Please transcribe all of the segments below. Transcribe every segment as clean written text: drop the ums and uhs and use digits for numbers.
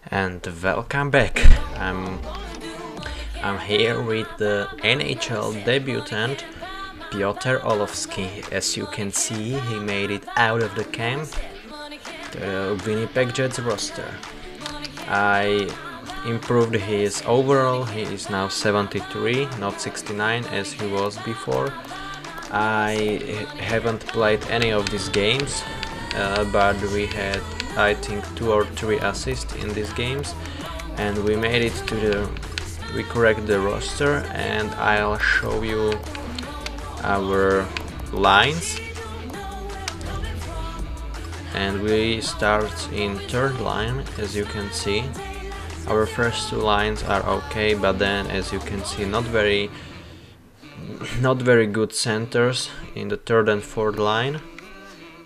And welcome back. I'm here with the NHL debutant Piotr Olowski. As you can see, he made it out of the camp, the Winnipeg Jets roster. I improved his overall. He is now 73, not 69 as he was before. I haven't played any of these games, but we had, I think, 2 or 3 assists in these games, and we made it to we correct the roster, and I'll show you our lines. And we start in third line. As you can see, our first 2 lines are okay, but then, as you can see, not very good centers in the third and fourth line.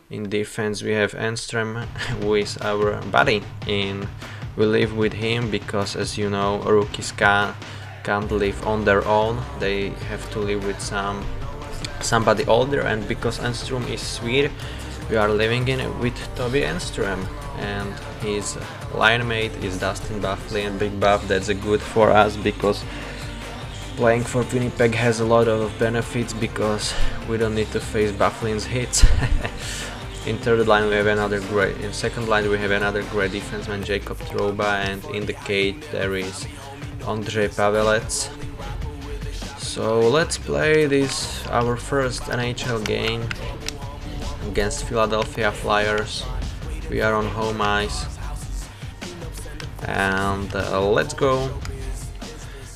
In defense we have Enström, who is our buddy, and we live with him because, as you know, rookies can't live on their own. They have to live with somebody older, and because Enström is Swede, we are living with Toby Enström, and his line mate is Dustin Buffley and Big Buff. That's good for us because playing for Winnipeg has a lot of benefits because we don't need to face Bufflin's hits. In third line we have in second line we have another great defenseman, Jacob Trouba, and in the cage there is Ondřej Pavelec. So let's play our first NHL game against Philadelphia Flyers. We are on home ice, and let's go.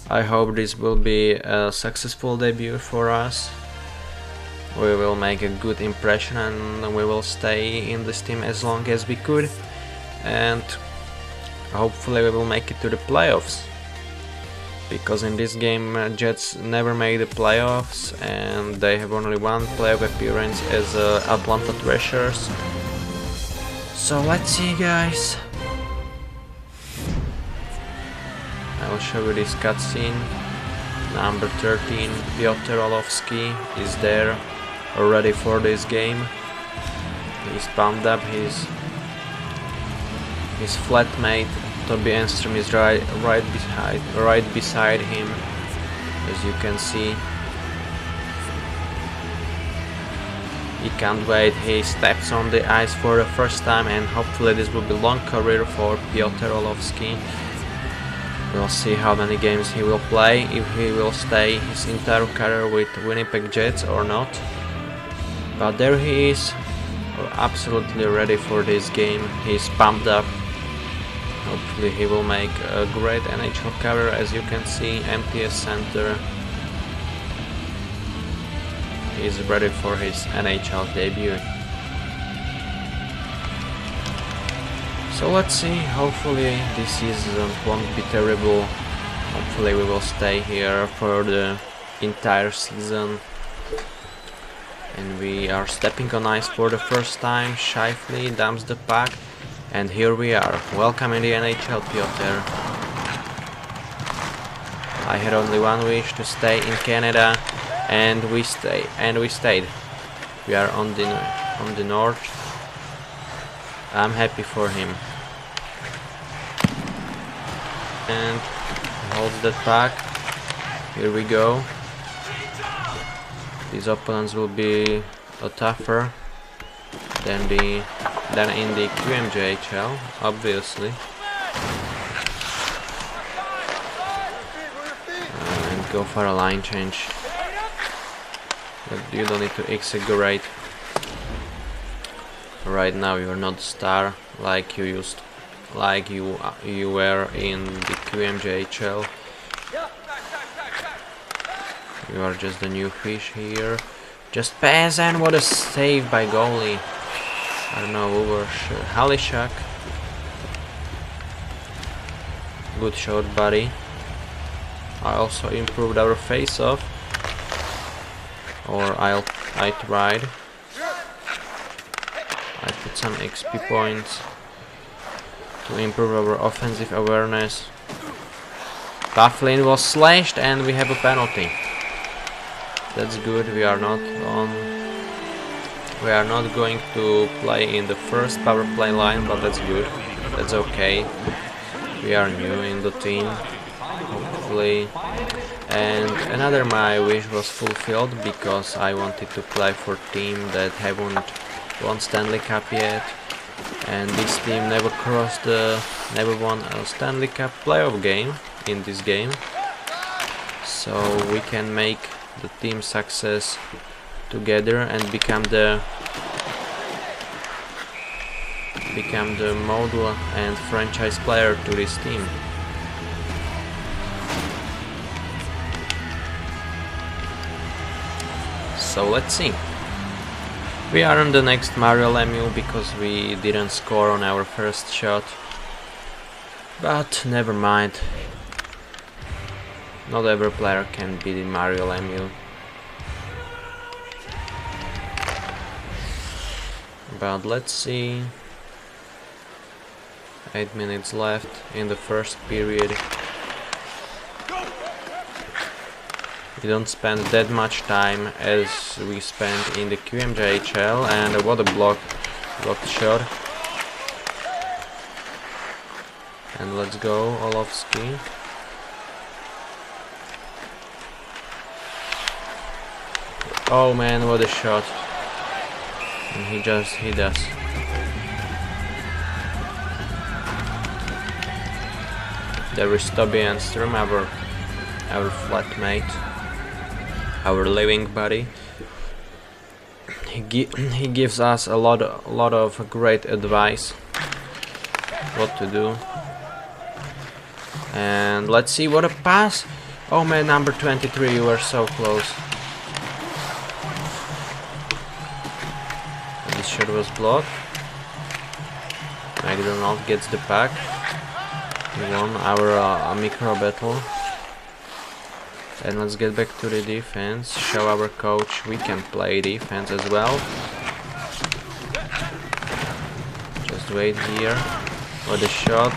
I hope this will be a successful debut for us. We will make a good impression and we will stay in this team as long as we could, and hopefully we will make it to the playoffs, because in this game Jets never made the playoffs and they have only 1 playoff appearance as Atlanta Thrashers. So let's see, guys. I will show you this cutscene. Number 13, Piotr Olowski, is there, ready for this game. He's pumped up. His flatmate Toby Enström is right beside him, as you can see. He can't wait. He steps on the ice for the first time, and hopefully this will be a long career for Piotr Olowski. We'll see how many games he will play, if he will stay his entire career with Winnipeg Jets or not. But there he is, absolutely ready for this game. He's pumped up. Hopefully he will make a great NHL career. As you can see, MTS center. He's ready for his NHL debut. So let's see, hopefully this season won't be terrible. Hopefully we will stay here for the entire season. And we are stepping on ice for the first time. Shifley dumps the puck, and here we are. Welcome in the NHL, Piotr. I had only one wish, to stay in Canada, and we stayed. We are on the north. I'm happy for him. And holds that puck. Here we go. These opponents will be tougher than in the QMJHL, obviously. And go for a line change. But you don't need to exaggerate. Right now you're not a star like you were in the QMJHL. You are just a new fish here. Just pass, and what a save by goalie. I don't know, Halishak. Good shot, buddy. I also improved our face-off. Or I tried. I put some XP points to improve our offensive awareness. Bufflin was slashed and we have a penalty. That's good. We are not going to play in the first power play line, but that's good. That's okay. We are new in the team, hopefully. And another my wish was fulfilled because I wanted to play for a team that haven't won Stanley Cup yet, and this team never won a Stanley Cup playoff game in this game. So we can make the team success together and become the model and franchise player to this team. So let's see. We are on the next Mario Lemieux because we didn't score on our first shot. But never mind. Not every player can beat Mario Lemieux. But let's see. 8 minutes left in the first period. We don't spend that much time as we spent in the QMJHL, and what a blocked shot. And let's go, Olofsky. Oh man, what a shot. And he just hit us. There is Toby Enstrom, our flatmate, our living buddy. He gives us a lot of great advice what to do. And let's see, what a pass! Oh man, number 23, you were so close. This shot was blocked. McDonald gets the pack. We won our micro battle. And let's get back to the defense. Show our coach we can play defense as well. Just wait here for the shot.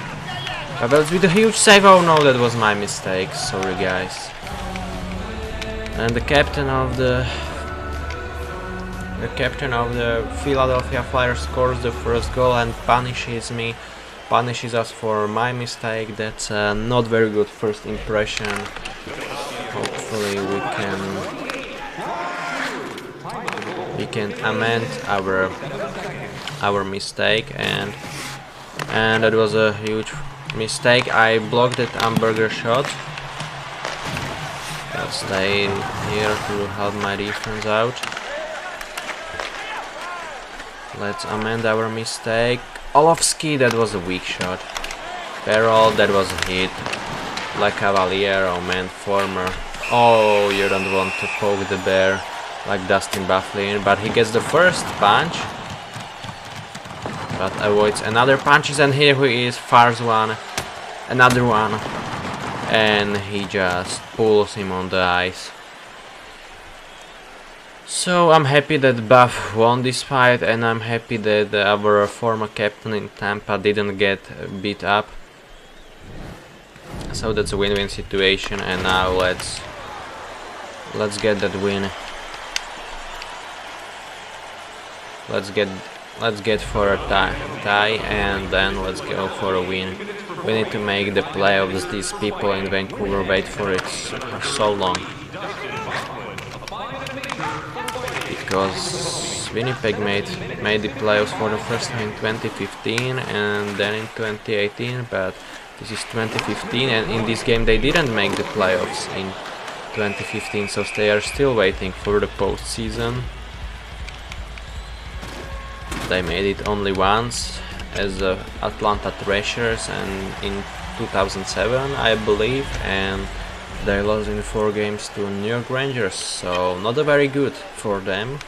Pavel's with a huge save. Oh no, that was my mistake. Sorry guys. And the captain of the Philadelphia Flyers scores the first goal and punishes us for my mistake. That's not very good first impression. Hopefully we can amend our mistake, and that was a huge mistake. I blocked that hamburger shot. I'll stay here to help my defense out. Let's amend our mistake. Olofsky, that was a weak shot. Perrault, that was a hit. Like Cavalier, oh man, former. Oh, you don't want to poke the bear like Dustin Bufflin, but he gets the first punch, but avoids another punches, and here he is, fires one, another one, and he just pulls him on the ice. So I'm happy that Buff won this fight, and I'm happy that our former captain in Tampa didn't get beat up. So that's a win-win situation, and now let's get that win. Let's get for a tie, and then let's go for a win. We need to make the playoffs. These people in Vancouver wait for it so long. Because Winnipeg made the playoffs for the first time in 2015 and then in 2018, but this is 2015, and in this game they didn't make the playoffs in 2015, so they are still waiting for the postseason. They made it only once as the Atlanta Thrashers, and in 2007 I believe, and they lost in 4 games to New York Rangers, so not a very good for them.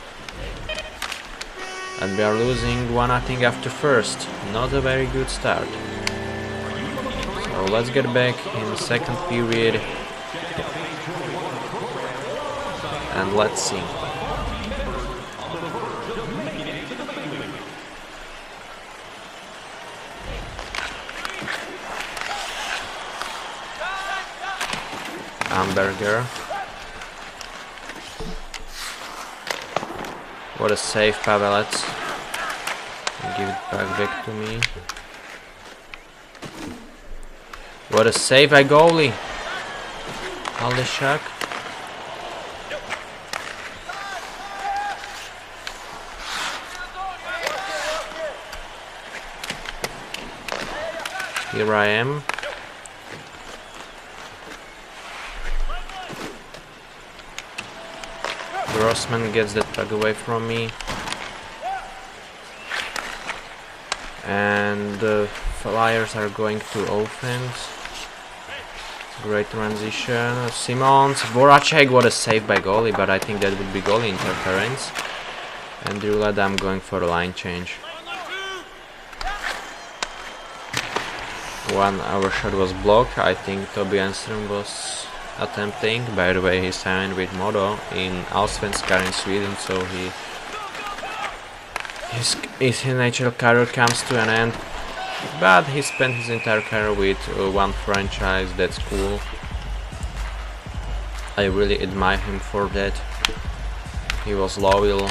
And we are losing 1-0 after first, not a very good start. So let's get back in the second period and let's see. Hamburger. What a save, Pavelec. Give it back to me. What a save by goalie. Holy shock. Here I am. Grossman gets that puck away from me. And the Flyers are going to offense. Great transition. Simons, Voracek, what a save by goalie, but I think that would be goalie interference. And I'm going for a line change. Our shot was blocked. I think Toby Enström was attempting. By the way, he signed with Modo in Allsvenskan in Sweden, so his NHL career comes to an end. But he spent his entire career with one franchise. That's cool. I really admire him for that. He was loyal.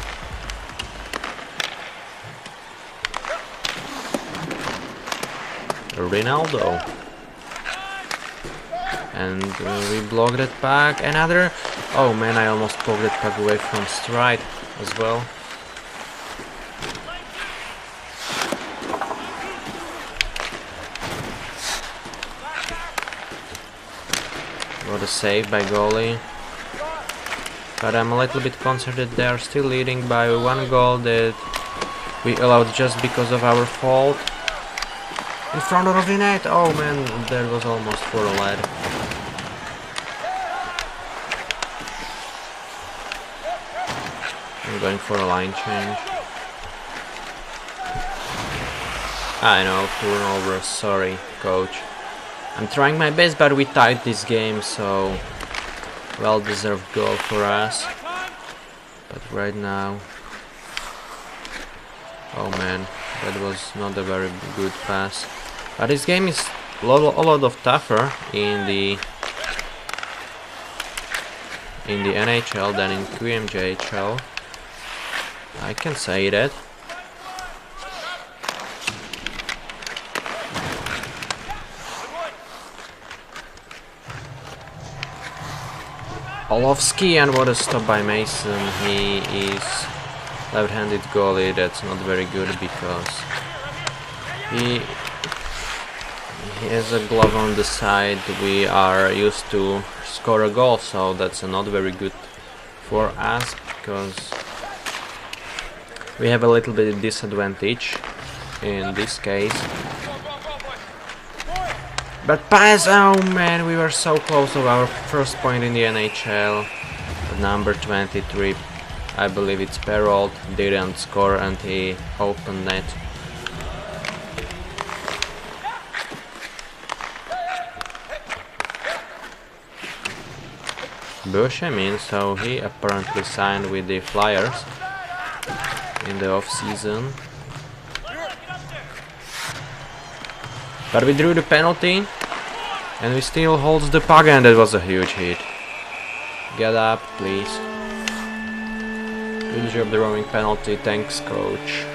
Ronaldo. And we block that puck. Another. Oh man, I almost poked that puck away from stride as well. What a save by goalie. But I'm a little bit concerned that they are still leading by one goal that we allowed just because of our fault. In front of the net. Oh man, that was almost for a lead. I'm going for a line change. I know, turnover, sorry, coach. I'm trying my best, but we tied this game, so well-deserved goal for us. But right now, oh man, that was not a very good pass. But this game is a lot of tougher in the NHL than in QMJHL. I can say that. Olovsky, and what a stop by Mason. He is left-handed goalie. That's not very good because he has a glove on the side. We are used to score a goal, so that's not very good for us because we have a little bit of disadvantage in this case. But pass, oh man, we were so close to our first point in the NHL. Number 23, I believe it's Perrault, didn't score and he opened net. Bushemin, so he apparently signed with the Flyers in the off-season. But we drew the penalty and we still holds the puck, and that was a huge hit. Get up, please. Good job drawing penalty, thanks coach.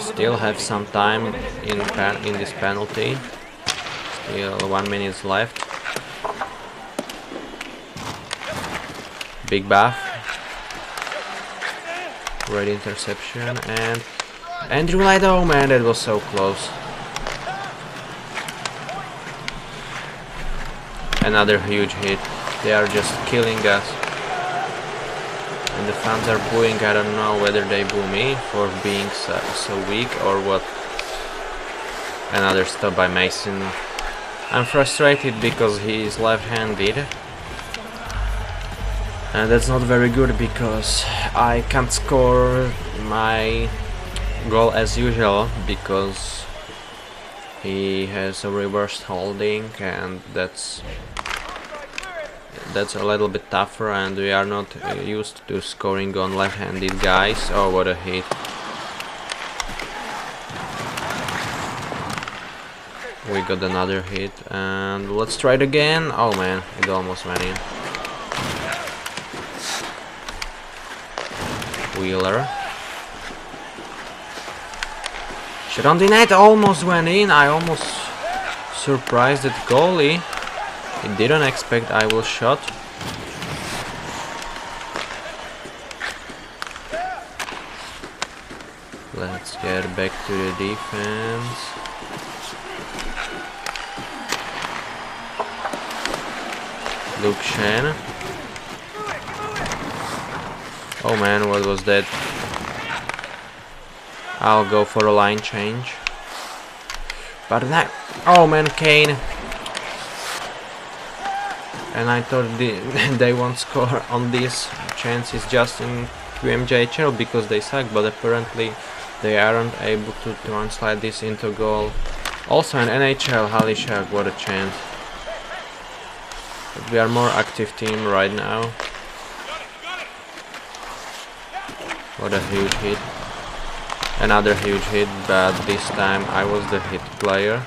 Still have some time in this penalty. Still 1 minute left. Big buff. Great interception, and Andrew Lido, man, that was so close. Another huge hit. They are just killing us. And the fans are booing. I don't know whether they boo me for being so weak or what. Another stop by Mason. I'm frustrated because he is left-handed. And that's not very good because I can't score my goal as usual because he has a reversed holding, and that's a little bit tougher, and we are not used to scoring on left-handed guys. Oh, what a hit. We got another hit, and let's try it again. Oh man, it almost went in. Wheeler. Shot on the net, almost went in. I almost surprised the goalie. He didn't expect I will shot. Let's get back to the defense. Luke Shen. Oh man, what was that? I'll go for a line change. But now, oh man, Kane. And I thought they won't score on these chances just in QMJHL because they suck, but apparently they aren't able to translate this into goal. Also in NHL, Halishak, what a chance. But we are more active team right now. What a huge hit. Another huge hit, but this time I was the hit player.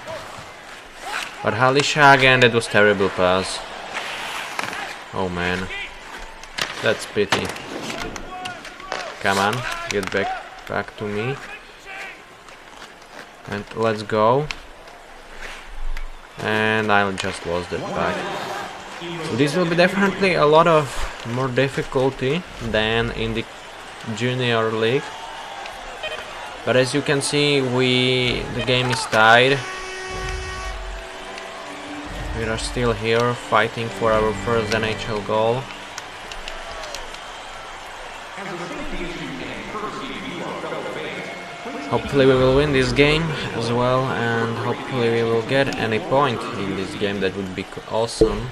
But Halisha again, that was terrible pass. Oh man, that's pity. Come on, get back to me. And let's go. And I just lost that back. So this will be definitely a lot of more difficulty than in the junior league. But as you can see, the game is tied. We are still here fighting for our first NHL goal. Hopefully we will win this game as well, and hopefully we will get any point in this game. That would be awesome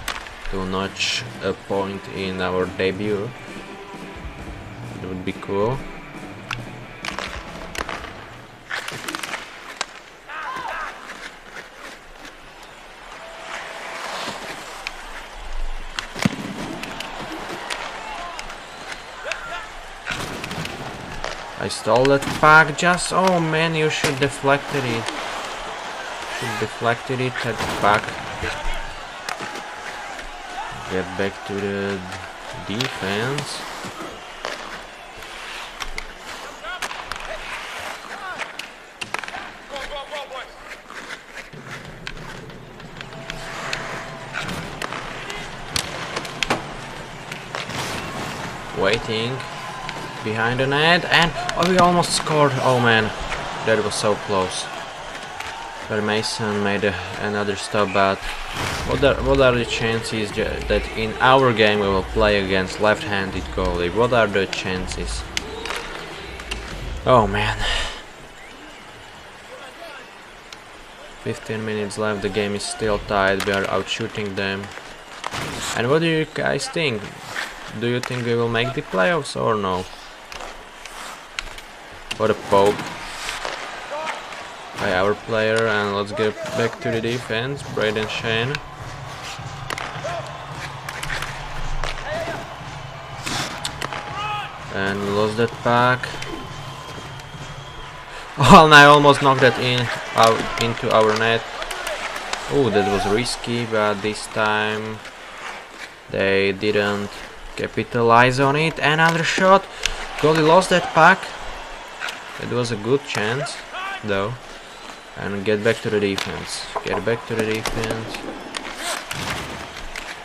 to notch a point in our debut. It would be cool. I stole that puck, just, oh man, you should deflected it. Should deflected it at the puck. Get back to the defense. Waiting. Behind the net, and oh, we almost scored. Oh man, that was so close. But Mason made another stop. But what are the chances that in our game we will play against left-handed goalie? What are the chances? Oh man, 15 minutes left. The game is still tied. We are out shooting them. And what do you guys think? Do you think we will make the playoffs or no? What a poke by our player, and let's get back to the defense. Braden Shane. And lost that puck. Oh, and I almost knocked that into our net. Oh, that was risky, but this time they didn't capitalize on it. Another shot. Goalie lost that puck. It was a good chance, though. And get back to the defense. Get back to the defense.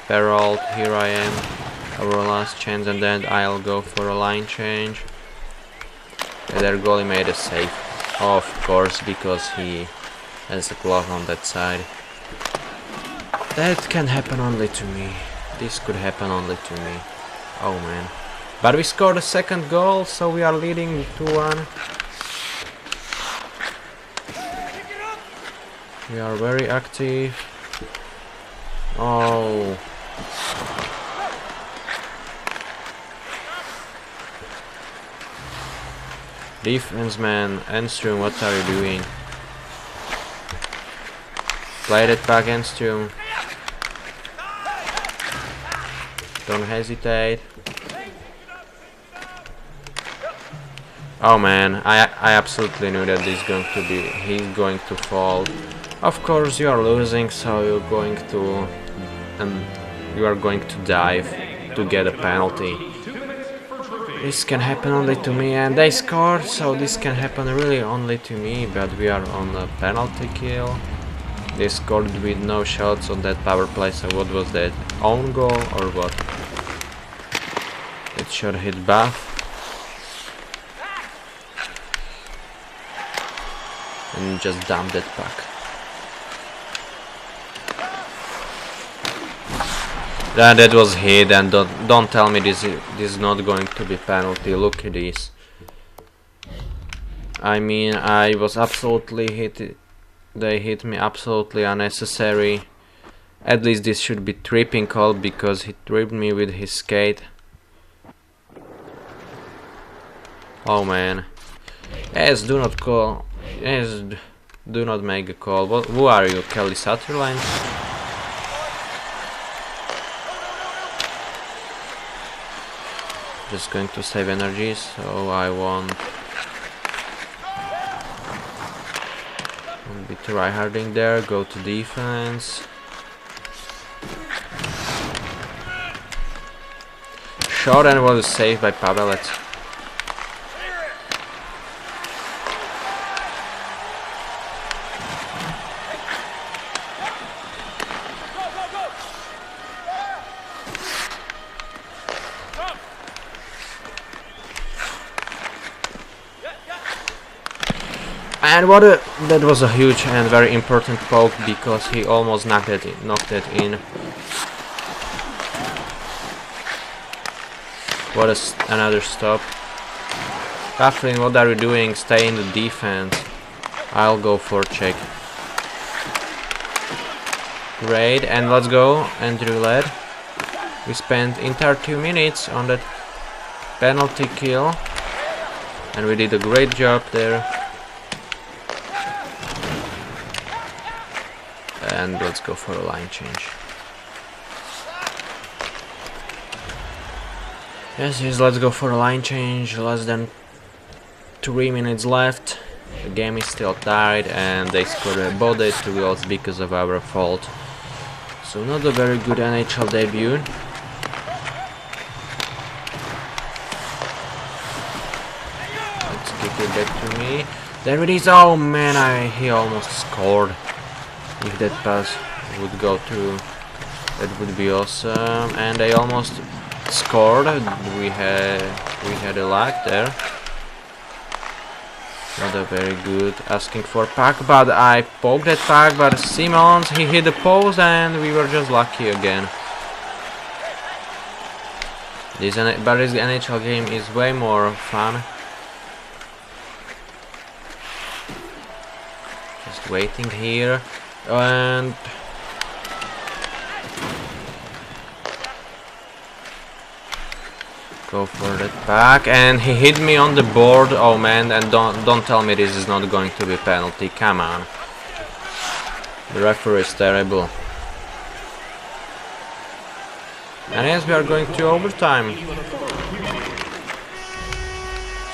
Perrault, here I am. Our last chance, and then I'll go for a line change. And their goalie made a save. Of course, because he has a glove on that side. That can happen only to me. This could happen only to me. Oh man. But we scored a second goal, so we are leading 2-1. We are very active. Oh. Defense man, Enstrom, what are you doing? Play that back, Enstrom. Don't hesitate. Oh man, I absolutely knew that he's going to fall. Of course you are losing, so you are going to dive to get a penalty. This can happen only to me, and they scored, so this can happen really only to me, but we are on a penalty kill. They scored with no shots on that power play, so what was that? Own goal or what? It should hit Buff. And just dump that puck. Yeah, that was hit, and don't tell me this is not going to be penalty. Look at this. I mean, I was absolutely hit. They hit me absolutely unnecessary. At least this should be tripping call because he tripped me with his skate. Oh man. Yes, do not call. Yes, do not make a call. Who are you, Kelly Sutherland? Just going to save energy, so I won't be tryharding there. Go to defense. Shot, and was saved by Pavelec. And that was a huge and very important poke because he almost knocked it in. What another stop. Kathleen, what are you doing? Stay in the defense. I'll go for check. Great, and let's go, Andrew led. We spent entire 2 minutes on that penalty kill, and we did a great job there. And let's go for a line change. Yes, let's go for a line change. Less than 3 minutes left. The game is still tied, and they scored both the 2 goals because of our fault. So not a very good NHL debut. Let's kick it back to me. There it is. Oh man, he almost scored. If that pass would go through, that would be awesome. And they almost scored. We had a lag there. Not a very good asking for puck, but I poked that puck. But Simmons, he hit the post, and we were just lucky again. This NHL game is way more fun. Just waiting here. And go for that pack, and he hit me on the board. Oh man, and don't tell me this is not going to be penalty. Come on, the referee is terrible. And yes, we are going to overtime,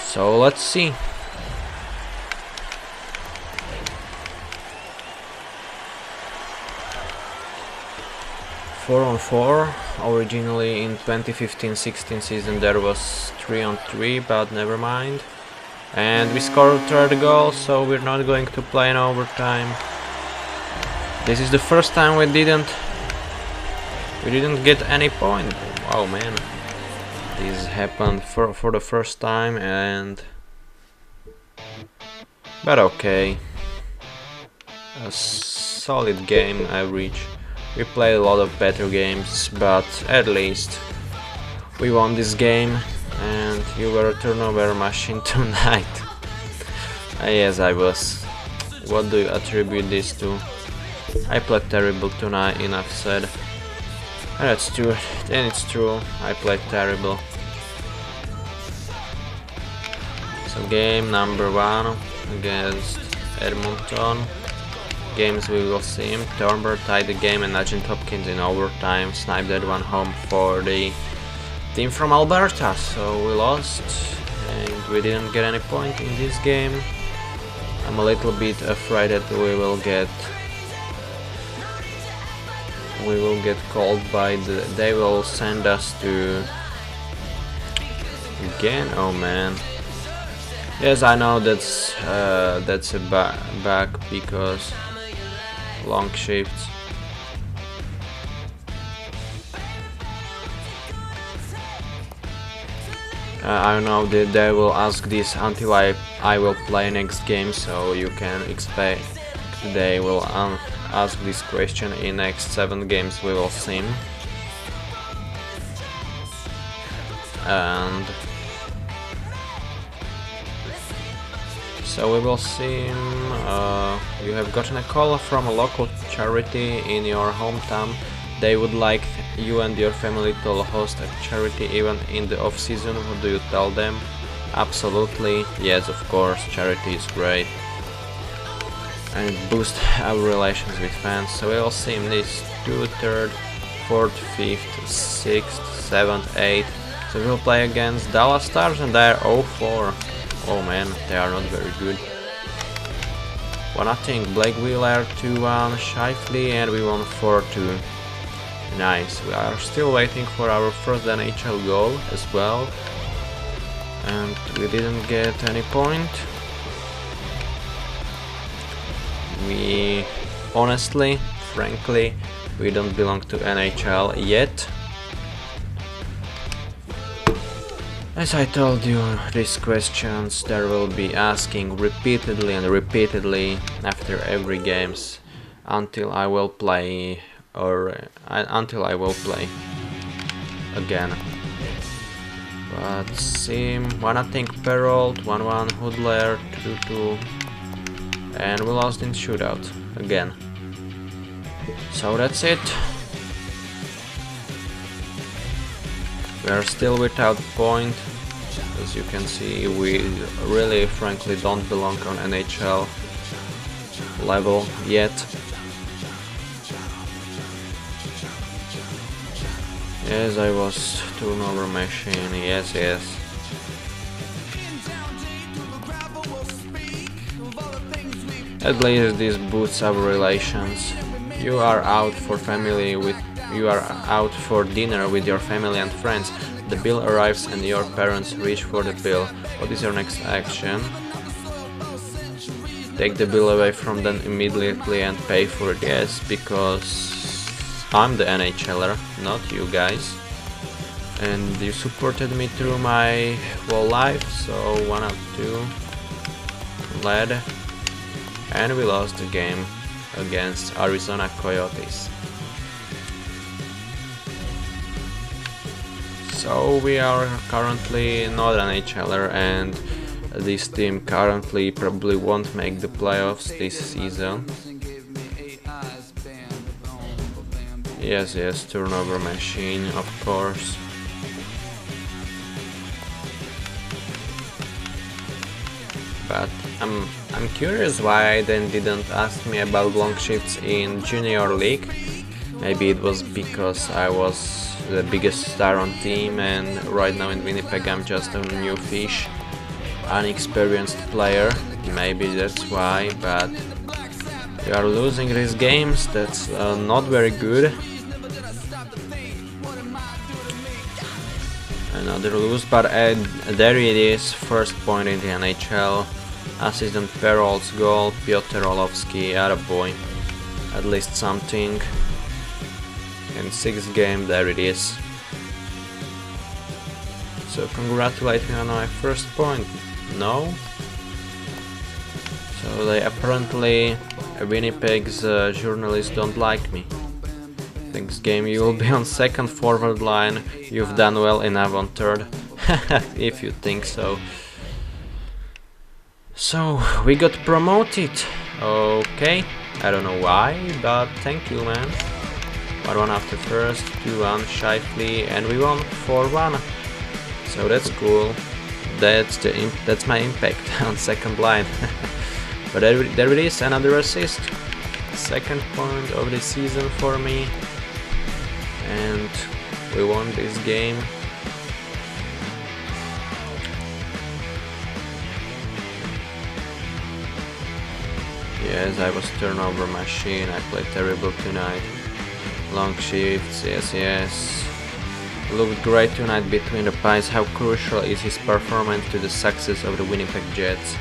so let's see. 4-on-4. Originally in 2015-16 season there was 3-on-3, but never mind. And we scored 3rd goal, so we're not going to play in overtime. This is the first time we didn't get any point. Oh man, this happened for the first time, but okay. A solid game average. We played a lot of better games, but at least we won this game, and you were a turnover machine tonight. Yes, I was. What do you attribute this to? I played terrible tonight, enough said. That's true, then it's true, I played terrible. So game number 1 against Edmonton. Games we will see him. Thornburg tied the game, and Agent Hopkins in overtime sniped that one home for the team from Alberta. So we lost, and we didn't get any point in this game. I'm a little bit afraid that we will get called by they will send us to Again, oh man. Yes, I know that's a bug because long shifts. I know that they will ask this until I will play next game, so you can expect they will ask this question in next 7 games we will see. And so we will see. You have gotten a call from a local charity in your hometown. They would like you and your family to host a charity event in the off-season. What do you tell them? Absolutely, yes, of course, charity is great. And it boosts our relations with fans. So we will see this 2, 3rd, 4th, 5th, 6th, 7th, 8th. So we'll play against Dallas Stars and they're 0-4. Oh man, they are not very good. 1-0, Blake Wheeler, 2-1, Shifley, and we won 4-2. Nice, we are still waiting for our first NHL goal as well. And we didn't get any point. We honestly, frankly, we don't belong to NHL yet. As I told you, these questions there will be asking repeatedly and repeatedly after every games until I will play until I will play again. But Sim, 1-0 Perrault, 1-1 Hoodler, 2-2, and we lost in shootout again. So that's it. We are still without point. As you can see, we really frankly don't belong on NHL level yet. Yes, I was turnover machine, yes. At least this boosts our relations. You are out for dinner with your family and friends. The bill arrives and your parents reach for the bill. What is your next action? Take the bill away from them immediately and pay for it. Yes, because I'm the NHLer, not you guys. And you supported me through my whole life, so 1-2 led. And we lost the game against Arizona Coyotes. So we are currently not an NHLer, and this team currently probably won't make the playoffs this season. Yes, turnover machine, of course. But I'm curious why they didn't ask me about long shifts in junior league. Maybe it was because I was the biggest star on team, and right now in Winnipeg I'm just a new fish, unexperienced player. Maybe that's why, but we are losing these games. That's not very good. Another lose, but there it is, first point in the NHL. Assistant Perrault's goal, Piotr Orlovsky, attaboy. At least something. In 6th game, there it is. So congratulate me on my first point. No? So they apparently, Winnipeg's journalists don't like me. Next game you will be on 2nd forward line. You've done well enough on 3rd. If you think so. So we got promoted. Okay, I don't know why, but thank you, man. 1-1 after first, 2-1 Shifley, and we won 4-1. So that's cool. That's my impact on 2nd line. But there it is, another assist. 2nd point of the season for me, and we won this game. Yes, I was turnover machine. I played terrible tonight. Long shifts, yes. Looked great tonight between the pines. How crucial is his performance to the success of the Winnipeg Jets?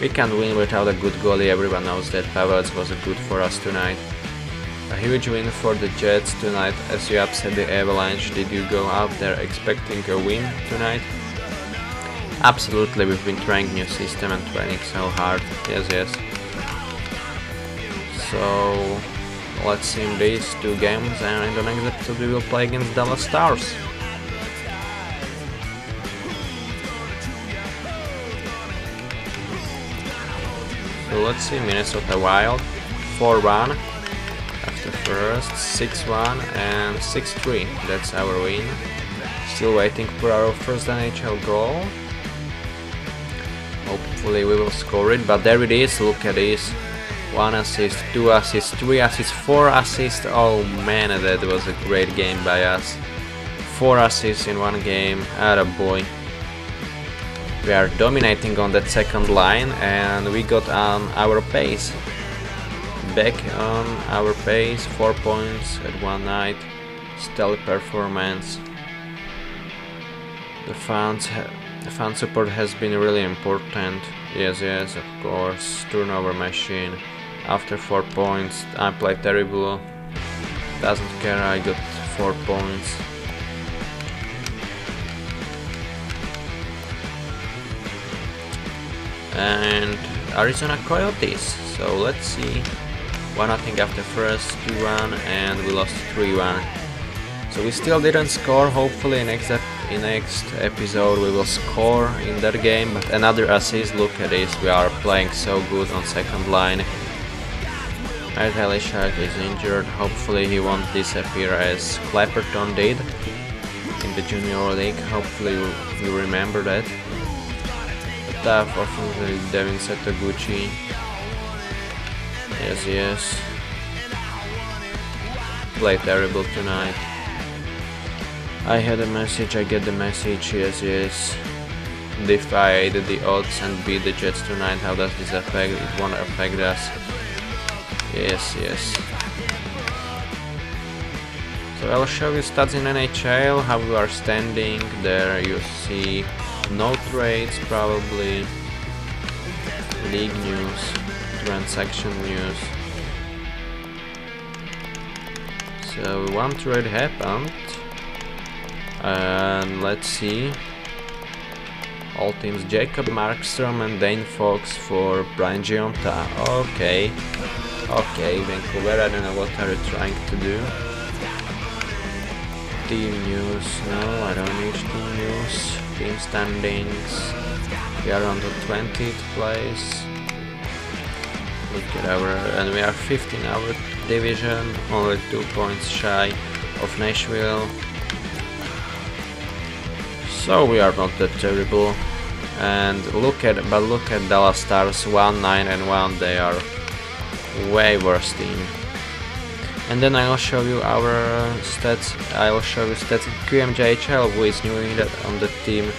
We can't win without a good goalie. Everyone knows that. Pavelec was good for us tonight. A huge win for the Jets tonight as you upset the Avalanche. Did you go out there expecting a win tonight? Absolutely, we've been trying new system and training so hard. Yes. So let's see in these two games, and in the next episode we will play against Dallas Stars. So let's see, Minnesota Wild 4-1 after first, 6-1 and 6-3. That's our win. Still waiting for our first NHL goal. Hopefully we will score it, but there it is. Look at this. 1 assist, 2 assists, 3 assists, 4 assists. Oh man, that was a great game by us. 4 assists in one game. Attaboy. We are dominating on that second line and we got on our pace. Back on our pace, 4 points at one night. Stellar performance. The fan support has been really important. Yes, of course. Turnover machine. After 4 points, I played terrible. Doesn't care, I got 4 points. And Arizona Coyotes. So let's see. 1-0 after first, 2-1, and we lost 3-1. So we still didn't score. Hopefully in next episode we will score in that game. But another assist. Look at this. We are playing so good on second line. Shark is injured. Hopefully he won't disappear as Clapperton did in the junior league. Hopefully you remember that. Tough offensive Devin Setoguchi. Yes. Played terrible tonight. I had a message, I get the message. Yes. Defy the odds and beat the Jets tonight. How does this affect? It won't affect us. Yes. So I'll show you stats in NHL, how we are standing. There you see no trades probably, league news, transaction news. So one trade happened, and let's see. All teams: Jacob Markstrom and Dane Fox for Brian Gionta. Okay, Vancouver, I don't know what are you trying to do. Team news, no, I don't need team news. Team standings, we are on the 20th place. Look at and we are 5th in our division, only 2 points shy of Nashville. So we are not that terrible. And look at Dallas Stars, 1-9-1, they are way worse team. And then I'll show you our stats. I'll show you stats in QMJHL, who is new on the team,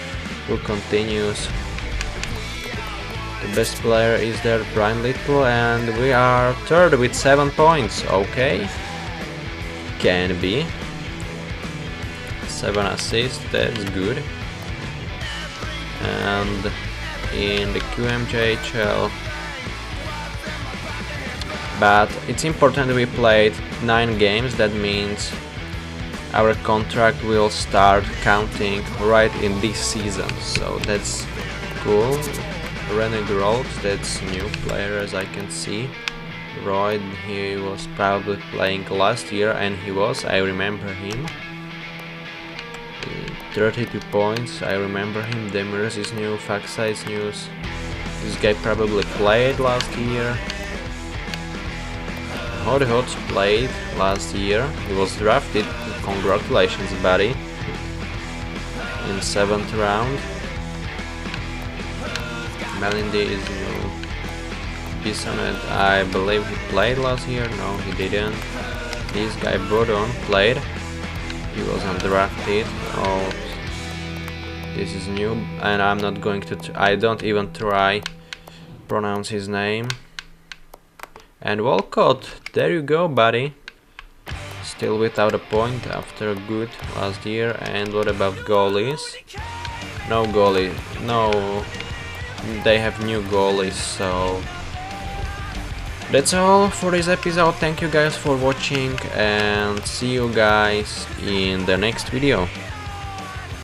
who continues. The best player is there, Brian Little, and we are 3rd with 7 points. Okay, can be. 7 assists, that's good. And in the QMJHL, but it's important we played 9 games. That means our contract will start counting right in this season, so that's cool. René Groth, that's new player as I can see. Roy, he was probably playing last year, and I remember him. 32 points, I remember him. Demers is new, Faxa is new. This guy probably played last year. Hot played last year. He was drafted. Congratulations, buddy. In 7th round. Melindy is new. Bisonet, I believe he played last year. No, he didn't. This guy Bodon played. He was undrafted. Oh, this is new, and I'm not going to. I don't even try pronounce his name. And Walcott, there you go, buddy. still without a point after a good last year. And what about goalies? No goalie, no, they have new goalies, so that's all for this episode. Thank you guys for watching and see you guys in the next video.